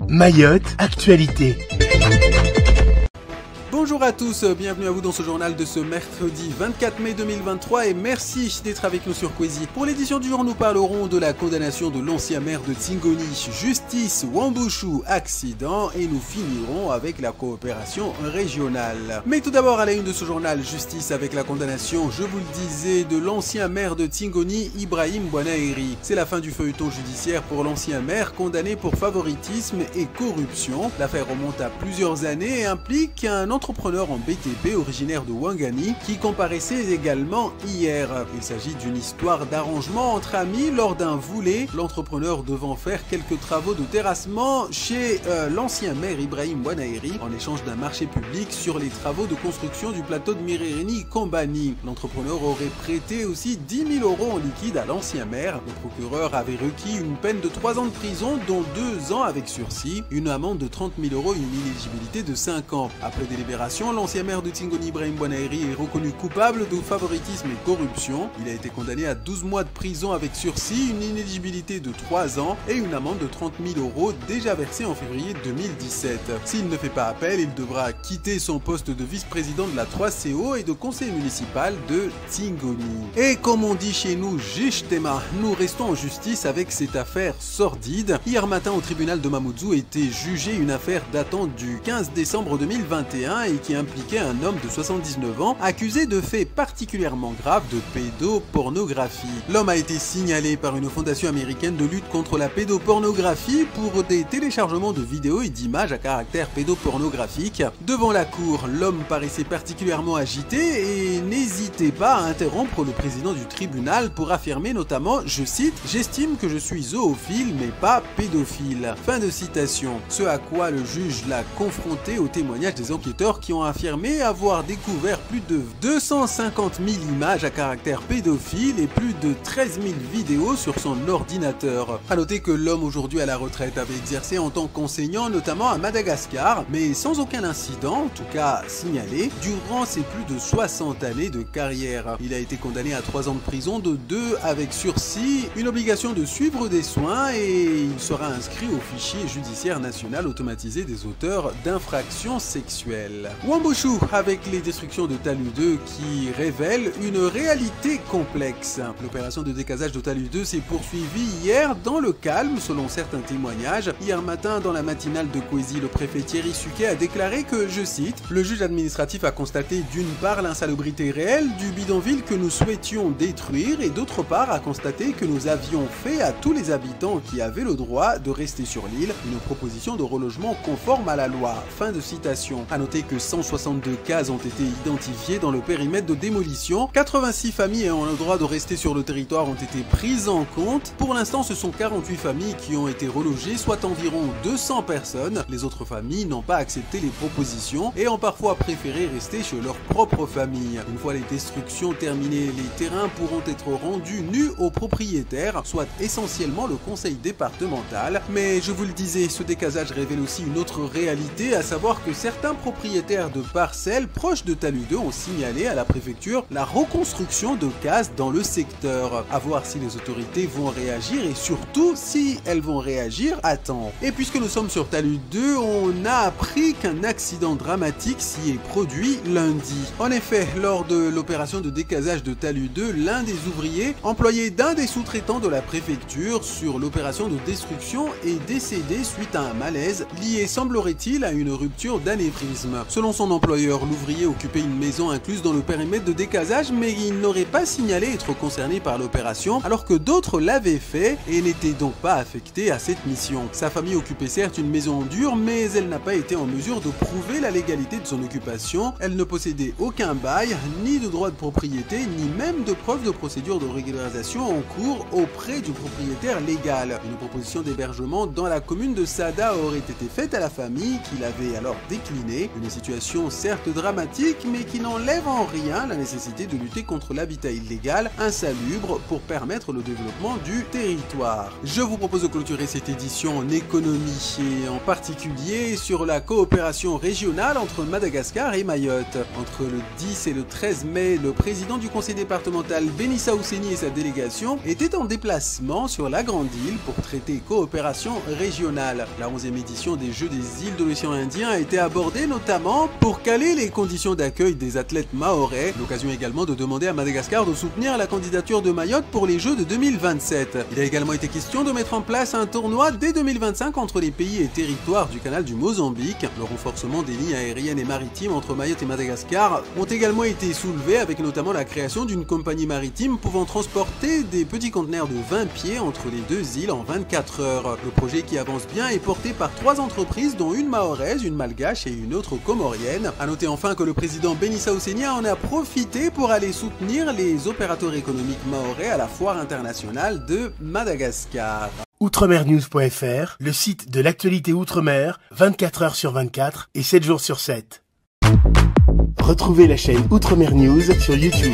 Mayotte, actualité. Bonjour à tous, bienvenue à vous dans ce journal de ce mercredi 24 mai 2023 et merci d'être avec nous sur Kwezi. Pour l'édition du jour, nous parlerons de la condamnation de l'ancien maire de Tingoni, justice, Wambushu, accident et nous finirons avec la coopération régionale. Mais tout d'abord à la une de ce journal, justice avec la condamnation, je vous le disais, de l'ancien maire de Tingoni, Ibrahim Bouanaeri. C'est la fin du feuilleton judiciaire pour l'ancien maire condamné pour favoritisme et corruption. L'affaire remonte à plusieurs années et implique un entrepreneur en BTP originaire de Ouangani qui comparaissait également hier. Il s'agit d'une histoire d'arrangement entre amis lors d'un voulé, l'entrepreneur devant faire quelques travaux de terrassement chez l'ancien maire Ibrahim Bouanaeri en échange d'un marché public sur les travaux de construction du plateau de Mirereni Kombani. L'entrepreneur aurait prêté aussi 10 000 € en liquide à l'ancien maire. Le procureur avait requis une peine de 3 ans de prison dont 2 ans avec sursis, une amende de 30 000 € et une inéligibilité de 5 ans. Après délibération, l'ancien maire de Tingoni Ibrahim Bouanaeri est reconnu coupable de favoritisme et corruption. Il a été condamné à 12 mois de prison avec sursis, une inéligibilité de 3 ans et une amende de 30 000 € déjà versée en février 2017. S'il ne fait pas appel, il devra quitter son poste de vice-président de la 3CO et de conseiller municipal de Tingoni. Et comme on dit chez nous, Jishtema, nous restons en justice avec cette affaire sordide. Hier matin au tribunal de Mamoudzou était jugée une affaire datant du 15 décembre 2021 et qui impliquait un homme de 79 ans accusé de faits particulièrement graves de pédopornographie. L'homme a été signalé par une fondation américaine de lutte contre la pédopornographie pour des téléchargements de vidéos et d'images à caractère pédopornographique. Devant la cour, l'homme paraissait particulièrement agité et n'hésitait pas à interrompre le président du tribunal pour affirmer notamment, je cite, « J'estime que je suis zoophile mais pas pédophile ». Fin de citation. Ce à quoi le juge l'a confronté au témoignage des enquêteurs qui ont affirmé avoir découvert plus de 250 000 images à caractère pédophile et plus de 13 000 vidéos sur son ordinateur. A noter que l'homme aujourd'hui à la retraite avait exercé en tant qu'enseignant notamment à Madagascar, mais sans aucun incident, en tout cas signalé, durant ses plus de 60 années de carrière. Il a été condamné à 3 ans de prison, de 2 avec sursis, une obligation de suivre des soins et il sera inscrit au fichier judiciaire national automatisé des auteurs d'infractions sexuelles. Wambushu avec les destructions de Talus 2 qui révèlent une réalité complexe. L'opération de décasage de Talus 2 s'est poursuivie hier dans le calme selon certains témoignages. Hier matin dans la matinale de Kwezi, le préfet Thierry Suquet a déclaré que, je cite, « Le juge administratif a constaté d'une part l'insalubrité réelle du bidonville que nous souhaitions détruire et d'autre part a constaté que nous avions fait à tous les habitants qui avaient le droit de rester sur l'île une proposition de relogement conforme à la loi. » Fin de citation. A noter que 162 cases ont été identifiées dans le périmètre de démolition. 86 familles ayant le droit de rester sur le territoire ont été prises en compte. Pour l'instant, ce sont 48 familles qui ont été relogées, soit environ 200 personnes. Les autres familles n'ont pas accepté les propositions et ont parfois préféré rester chez leur propre famille. Une fois les destructions terminées, les terrains pourront être rendus nus aux propriétaires, soit essentiellement le conseil départemental. Mais je vous le disais, ce décasage révèle aussi une autre réalité, à savoir que certains propriétaires de parcelles proches de Talus 2 ont signalé à la préfecture la reconstruction de cases dans le secteur. À voir si les autorités vont réagir et surtout si elles vont réagir à temps. Et puisque nous sommes sur Talus 2, on a appris qu'un accident dramatique s'y est produit lundi. En effet, lors de l'opération de décasage de Talus 2, l'un des ouvriers, employé d'un des sous-traitants de la préfecture sur l'opération de destruction, est décédé suite à un malaise lié, semblerait-il, à une rupture d'anévrisme. Selon son employeur, l'ouvrier occupait une maison incluse dans le périmètre de décasage, mais il n'aurait pas signalé être concerné par l'opération, alors que d'autres l'avaient fait et n'étaient donc pas affectés à cette mission. Sa famille occupait certes une maison en dur, mais elle n'a pas été en mesure de prouver la légalité de son occupation. Elle ne possédait aucun bail, ni de droit de propriété, ni même de preuve de procédure de régularisation en cours auprès du propriétaire légal. Une proposition d'hébergement dans la commune de Sada aurait été faite à la famille, qui l'avait alors déclinée. Une situation situation certes dramatique, mais qui n'enlève en rien la nécessité de lutter contre l'habitat illégal, insalubre, pour permettre le développement du territoire. Je vous propose de clôturer cette édition en économie, et en particulier sur la coopération régionale entre Madagascar et Mayotte. Entre le 10 et le 13 mai, le président du conseil départemental Benissa Ousseni et sa délégation étaient en déplacement sur la Grande Île pour traiter coopération régionale. La 11e édition des Jeux des îles de l'océan Indien a été abordée notamment pour caler les conditions d'accueil des athlètes mahorais, l'occasion également de demander à Madagascar de soutenir la candidature de Mayotte pour les Jeux de 2027. Il a également été question de mettre en place un tournoi dès 2025 entre les pays et territoires du canal du Mozambique. Le renforcement des lignes aériennes et maritimes entre Mayotte et Madagascar ont également été soulevés, avec notamment la création d'une compagnie maritime pouvant transporter des petits conteneurs de 20 pieds entre les deux îles en 24 heures. Le projet, qui avance bien, est porté par 3 entreprises dont une mahoraise, une malgache et une autre comorienne. A noter enfin que le président Benissa Ousseni en a profité pour aller soutenir les opérateurs économiques mahorais à la foire internationale de Madagascar. Outremernews.fr, le site de l'actualité outre-mer, 24 heures sur 24 et 7 jours sur 7. Retrouvez la chaîne Outremer News sur YouTube.